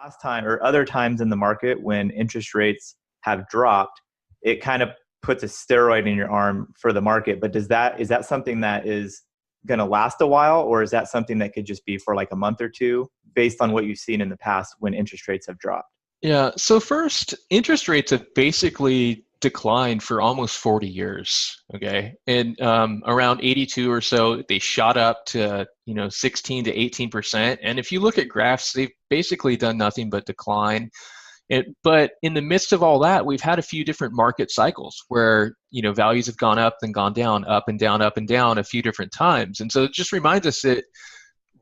last time or other times in the market when interest rates have dropped, it kind of puts a steroid in your arm for the market. But is that something that is going to last a while, or is that something that could just be for like a month or two based on what you've seen in the past when interest rates have dropped? Yeah. So first, interest rates have basically declined for almost 40 years. Okay. And around 82 or so, they shot up to, 16 to 18%. And if you look at graphs, they've basically done nothing but decline. But in the midst of all that, we've had a few different market cycles where, values have gone up and gone down, up and down a few different times. And so it just reminds us that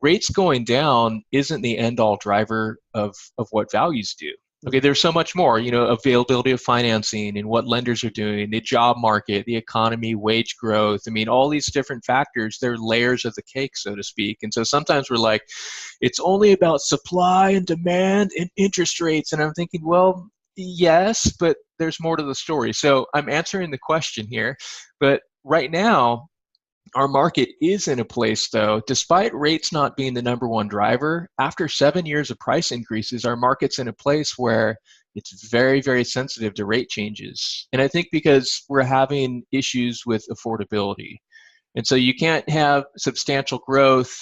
rates going down isn't the end all driver of what values do. Okay, there's so much more, availability of financing and what lenders are doing, the job market, the economy, wage growth. I mean, all these different factors, they're layers of the cake, so to speak. And so sometimes we're like, it's only about supply and demand and interest rates. And I'm thinking, well, yes, but there's more to the story. So I'm answering the question here. But right now, our market is in a place, though, despite rates not being the number one driver, after 7 years of price increases, our market's in a place where it's very, very sensitive to rate changes. And I think because we're having issues with affordability. And so you can't have substantial growth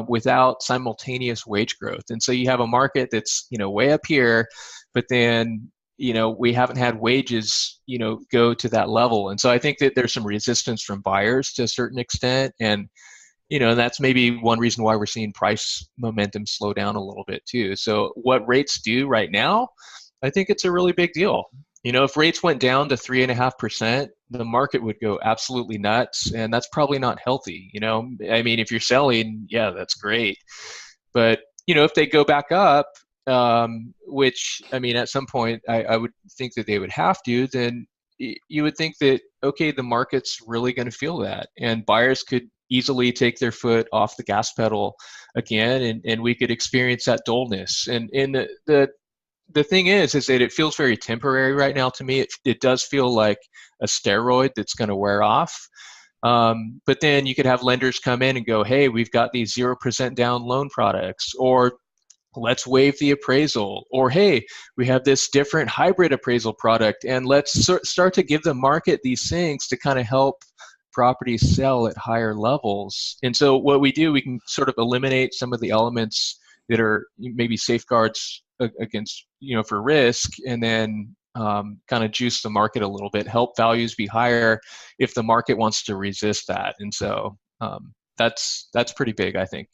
without simultaneous wage growth. And so you have a market that's, way up here, but then we haven't had wages, go to that level. And so I think that there's some resistance from buyers to a certain extent. And, that's maybe one reason why we're seeing price momentum slow down a little bit too. So what rates do right now, I think it's a really big deal. If rates went down to 3.5%, the market would go absolutely nuts. And that's probably not healthy. I mean, if you're selling, yeah, that's great. But, if they go back up, which, I mean, at some point I would think that they would have to, then you would think that, okay, the market's really going to feel that. And buyers could easily take their foot off the gas pedal again, and we could experience that dullness. And the thing is that it feels very temporary right now to me. It does feel like a steroid that's going to wear off. But then you could have lenders come in and go, hey, we've got these 0% down loan products, or let's waive the appraisal, or hey, we have this different hybrid appraisal product, and let's start to give the market these things to kind of help properties sell at higher levels. And so what we do, we can sort of eliminate some of the elements that are maybe safeguards against, for risk, and then kind of juice the market a little bit, help values be higher if the market wants to resist that. And so that's pretty big, I think.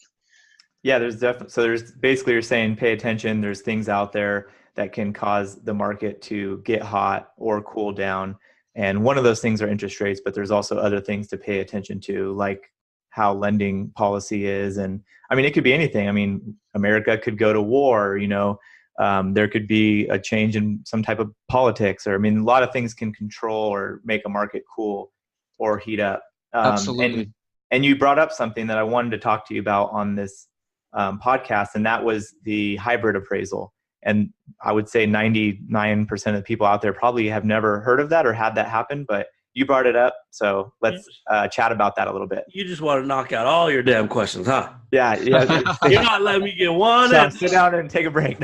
Yeah, there's basically, you're saying pay attention. There's things out there that can cause the market to get hot or cool down. And one of those things are interest rates, but there's also other things to pay attention to, like how lending policy is. And I mean, it could be anything. I mean, America could go to war, there could be a change in some type of politics, or, I mean, a lot of things can control or make a market cool or heat up. Absolutely. And you brought up something that I wanted to talk to you about on this podcast, and that was the hybrid appraisal. And I would say 99% of the people out there probably have never heard of that or had that happen, but you brought it up. So let's chat about that a little bit. You just want to knock out all your damn questions, huh? Yeah. You're not letting me get one. So sit down and take a break.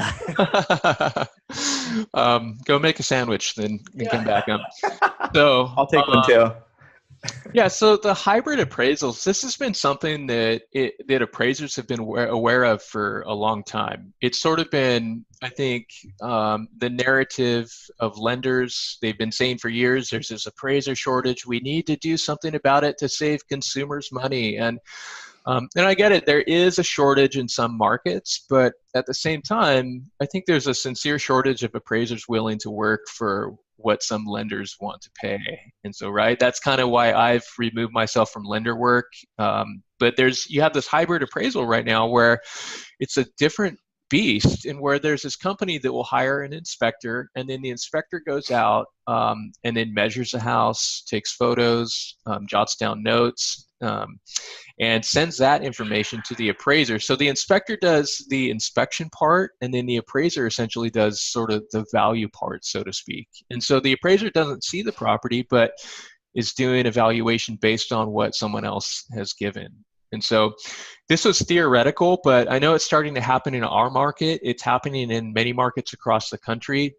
Go make a sandwich, then come back up. So I'll take one too. Yeah, so the hybrid appraisals, this has been something that appraisers have been aware of for a long time. It's sort of been, I think, the narrative of lenders. They've been saying for years, there's this appraiser shortage. We need to do something about it to save consumers money. And I get it, there is a shortage in some markets, but at the same time, I think there's a sincere shortage of appraisers willing to work for what some lenders want to pay. And so, right, that's kind of why I've removed myself from lender work. But you have this hybrid appraisal right now where it's a different beast, and where there's this company that will hire an inspector, and then the inspector goes out and then measures the house, takes photos, jots down notes, and sends that information to the appraiser. So the inspector does the inspection part, and then the appraiser essentially does sort of the value part, so to speak. And so the appraiser doesn't see the property, but is doing a valuation based on what someone else has given. And so this was theoretical, but I know it's starting to happen in our market. It's happening in many markets across the country.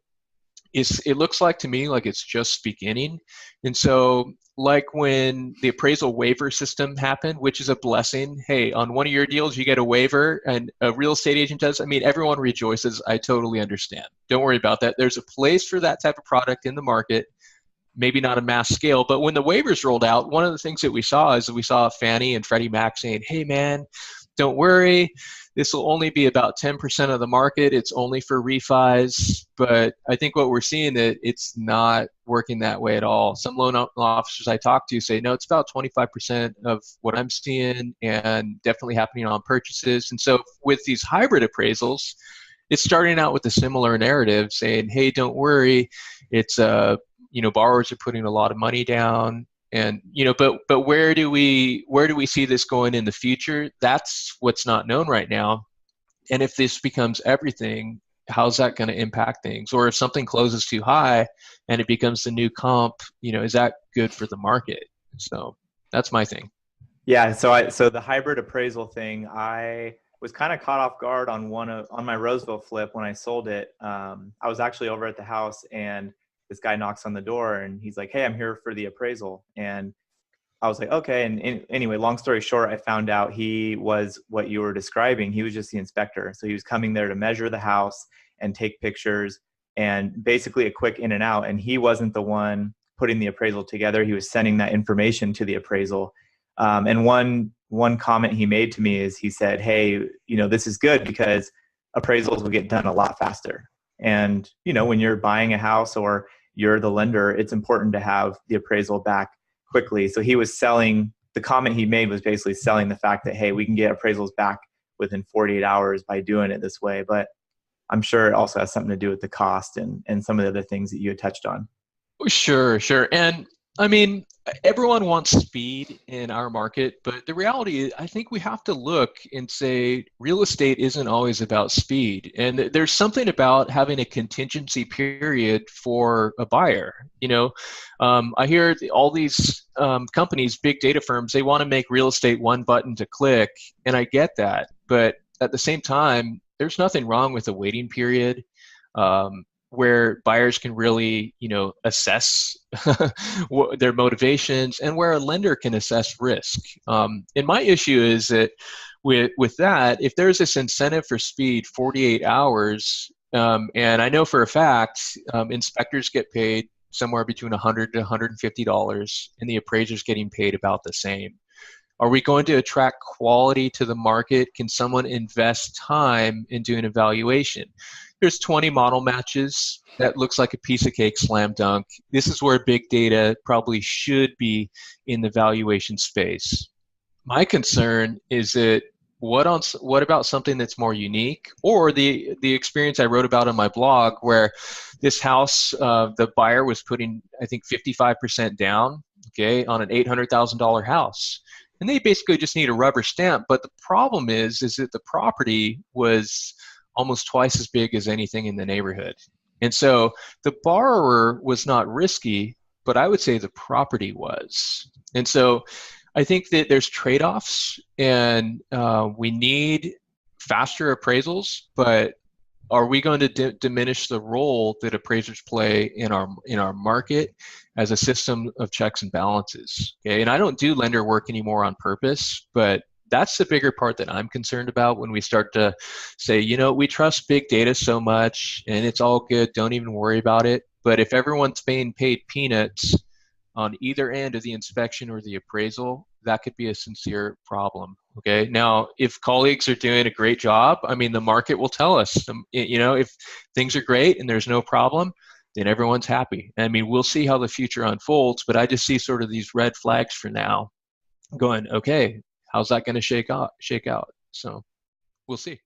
It looks like to me like it's just beginning. And so like when the appraisal waiver system happened, which is a blessing. Hey, on one of your deals, you get a waiver and a real estate agent does. I mean, everyone rejoices. I totally understand. Don't worry about that. There's a place for that type of product in the market. Maybe not a mass scale, but when the waivers rolled out, one of the things that we saw is that we saw Fannie and Freddie Mac saying, hey man, don't worry, this will only be about 10% of the market. It's only for refis. But I think what we're seeing that it's not working that way at all. Some loan officers I talk to say, no, it's about 25% of what I'm seeing and definitely happening on purchases. And so with these hybrid appraisals, it's starting out with a similar narrative saying, hey, don't worry, it's borrowers are putting a lot of money down, and but where do we see this going in the future? That's what's not known right now. And if this becomes everything, how's that going to impact things? Or if something closes too high and it becomes the new comp, is that good for the market? So that's my thing. Yeah. So the hybrid appraisal thing, I was kind of caught off guard on on my Roseville flip when I sold it. I was actually over at the house and this guy knocks on the door and he's like, hey, I'm here for the appraisal. And I was like, okay. And anyway, long story short, I found out he was what you were describing. He was just the inspector. So he was coming there to measure the house and take pictures and basically a quick in and out. And he wasn't the one putting the appraisal together. He was sending that information to the appraisal. And one comment he made to me is he said, hey, this is good because appraisals will get done a lot faster. And, when you're buying a house or you're the lender, it's important to have the appraisal back quickly. So he was the comment he made was basically selling the fact that, hey, we can get appraisals back within 48 hours by doing it this way. But I'm sure it also has something to do with the cost and some of the other things that you had touched on. Sure. And I mean, everyone wants speed in our market, but the reality is I think we have to look and say real estate isn't always about speed. And there's something about having a contingency period for a buyer. I hear all these companies, big data firms, they want to make real estate one button to click. And I get that. But at the same time, there's nothing wrong with a waiting period. Where buyers can really, assess their motivations and where a lender can assess risk. And my issue is that with that, if there's this incentive for speed, 48 hours, and I know for a fact, inspectors get paid somewhere between $100 to $150, and the appraiser's getting paid about the same. Are we going to attract quality to the market? Can someone invest time in doing evaluation? There's 20 model matches. That looks like a piece of cake, slam dunk. This is where big data probably should be in the valuation space. My concern is that what about something that's more unique, or the experience I wrote about on my blog where this house, the buyer was putting, I think, 55% down, on an $800,000 house. And they basically just need a rubber stamp. But the problem is that the property was almost twice as big as anything in the neighborhood. And so the borrower was not risky, but I would say the property was. And so I think that there's trade-offs, and we need faster appraisals, but are we going to diminish the role that appraisers play in our market as a system of checks and balances? Okay, and I don't do lender work anymore on purpose, but that's the bigger part that I'm concerned about when we start to say, we trust big data so much and it's all good, don't even worry about it. But if everyone's being paid peanuts on either end of the inspection or the appraisal, that could be a sincere problem. Okay. Now, if colleagues are doing a great job, I mean, the market will tell us, if things are great and there's no problem, then everyone's happy. I mean, we'll see how the future unfolds, but I just see sort of these red flags for now going, okay, how's that going to shake out? So we'll see.